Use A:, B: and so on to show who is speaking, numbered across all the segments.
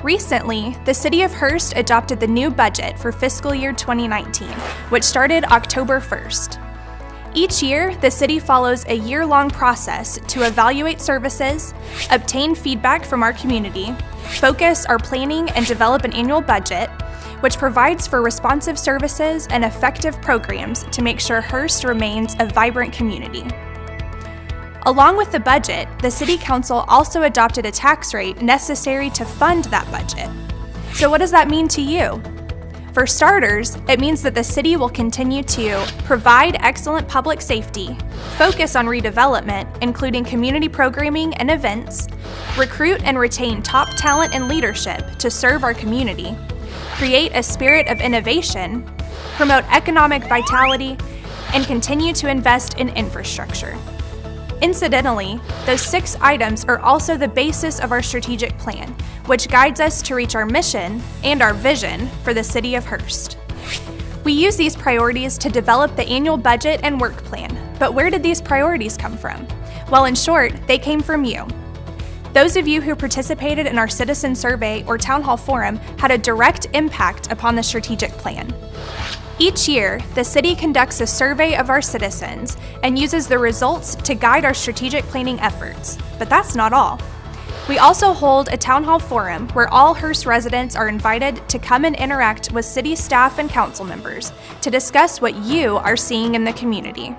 A: Recently, the City of Hurst adopted the new budget for fiscal year 2019, which started October 1st. Each year, the city follows a year-long process to evaluate services, obtain feedback from our community, focus our planning and develop an annual budget, which provides for responsive services and effective programs to make sure Hurst remains a vibrant community. Along with the budget, the City Council also adopted a tax rate necessary to fund that budget. So what does that mean to you? For starters, it means that the city will continue to provide excellent public safety, focus on redevelopment, including community programming and events, recruit and retain top talent and leadership to serve our community, create a spirit of innovation, promote economic vitality, and continue to invest in infrastructure. Incidentally, those 6 items are also the basis of our strategic plan, which guides us to reach our mission and our vision for the City of Hurst. We use these priorities to develop the annual budget and work plan, but where did these priorities come from? Well, in short, they came from you. Those of you who participated in our citizen survey or town hall forum had a direct impact upon the strategic plan. Each year, the city conducts a survey of our citizens and uses the results to guide our strategic planning efforts. But that's not all. We also hold a town hall forum where all Hurst residents are invited to come and interact with city staff and council members to discuss what you are seeing in the community.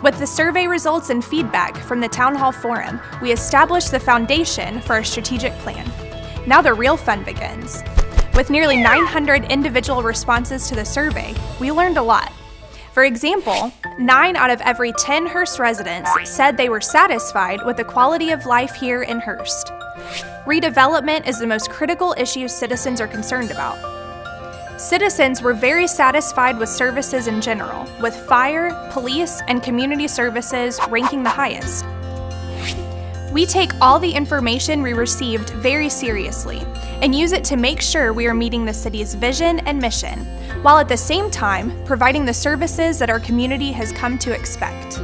A: With the survey results and feedback from the town hall forum, we established the foundation for our strategic plan. Now the real fun begins. With nearly 900 individual responses to the survey, we learned a lot. For example, 9 out of every 10 Hurst residents said they were satisfied with the quality of life here in Hurst. Redevelopment is the most critical issue citizens are concerned about. Citizens were very satisfied with services in general, with fire, police, and community services ranking the highest. We take all the information we received very seriously and use it to make sure we are meeting the city's vision and mission, while at the same time providing the services that our community has come to expect.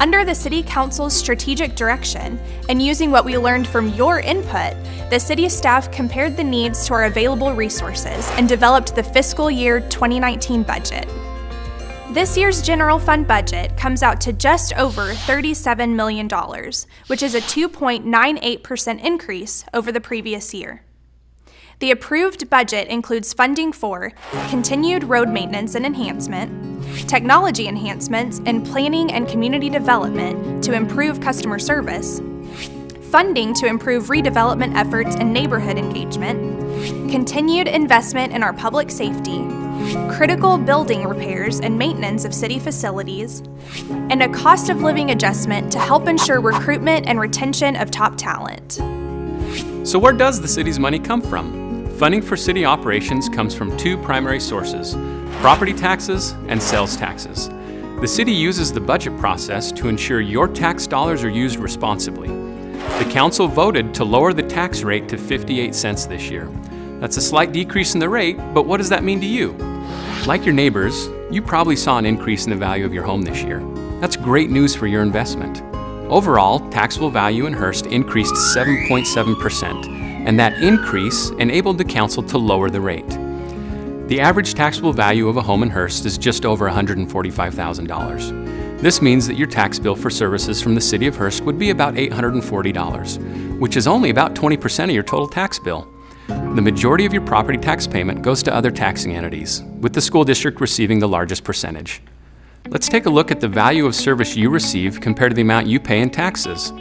A: Under the City Council's strategic direction and using what we learned from your input, the city staff compared the needs to our available resources and developed the fiscal year 2019 budget. This year's general fund budget comes out to just over $37 million, which is a 2.98% increase over the previous year. The approved budget includes funding for continued road maintenance and enhancement, technology enhancements in planning and community development to improve customer service, funding to improve redevelopment efforts and neighborhood engagement, continued investment in our public safety, critical building repairs and maintenance of city facilities, and a cost of living adjustment to help ensure recruitment and retention of top talent.
B: So where does the city's money come from? Funding for city operations comes from 2 primary sources: property taxes and sales taxes. The city uses the budget process to ensure your tax dollars are used responsibly. The council voted to lower the tax rate to 58 cents this year. That's a slight decrease in the rate, but what does that mean to you? Like your neighbors, you probably saw an increase in the value of your home this year. That's great news for your investment. Overall, taxable value in Hurst increased 7.7%, and that increase enabled the council to lower the rate. The average taxable value of a home in Hurst is just over $145,000. This means that your tax bill for services from the City of Hurst would be about $840, which is only about 20% of your total tax bill. The majority of your property tax payment goes to other taxing entities, with the school district receiving the largest percentage. Let's take a look at the value of service you receive compared to the amount you pay in taxes.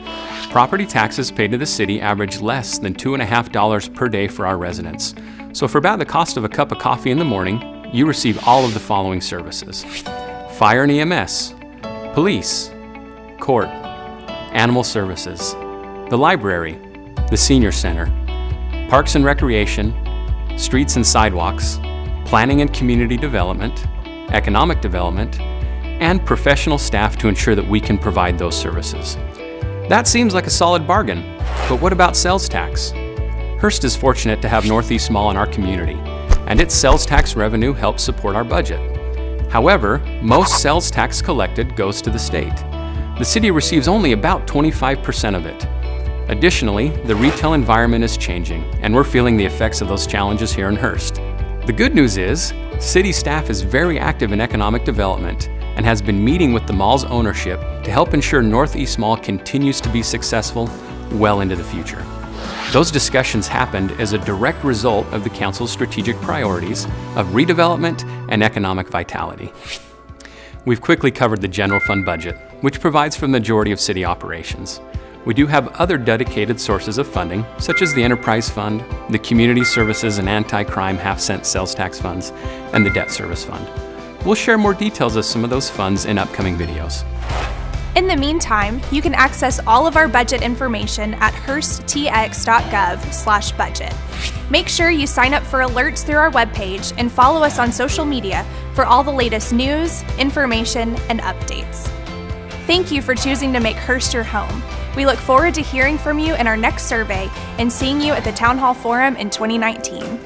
B: Property taxes paid to the city average less than $2.50 per day for our residents. So for about the cost of a cup of coffee in the morning, you receive all of the following services: fire and EMS, police, court, animal services, the library, the senior center, parks and recreation, streets and sidewalks, planning and community development, economic development, and professional staff to ensure that we can provide those services. That seems like a solid bargain, but what about sales tax? Hurst is fortunate to have Northeast Mall in our community, and its sales tax revenue helps support our budget. However, most sales tax collected goes to the state. The city receives only about 25% of it. Additionally, the retail environment is changing, and we're feeling the effects of those challenges here in Hurst. The good news is, city staff is very active in economic development and has been meeting with the mall's ownership to help ensure Northeast Mall continues to be successful well into the future. Those discussions happened as a direct result of the Council's strategic priorities of redevelopment and economic vitality. We've quickly covered the general fund budget, which provides for the majority of city operations. We do have other dedicated sources of funding, such as the Enterprise Fund, the Community Services and Anti-Crime half-cent sales tax funds, and the Debt Service Fund. We'll share more details of some of those funds in upcoming videos.
A: In the meantime, you can access all of our budget information at hursttx.gov/budget. Make sure you sign up for alerts through our webpage and follow us on social media for all the latest news, information, and updates. Thank you for choosing to make Hurst your home. We look forward to hearing from you in our next survey and seeing you at the Town Hall Forum in 2019.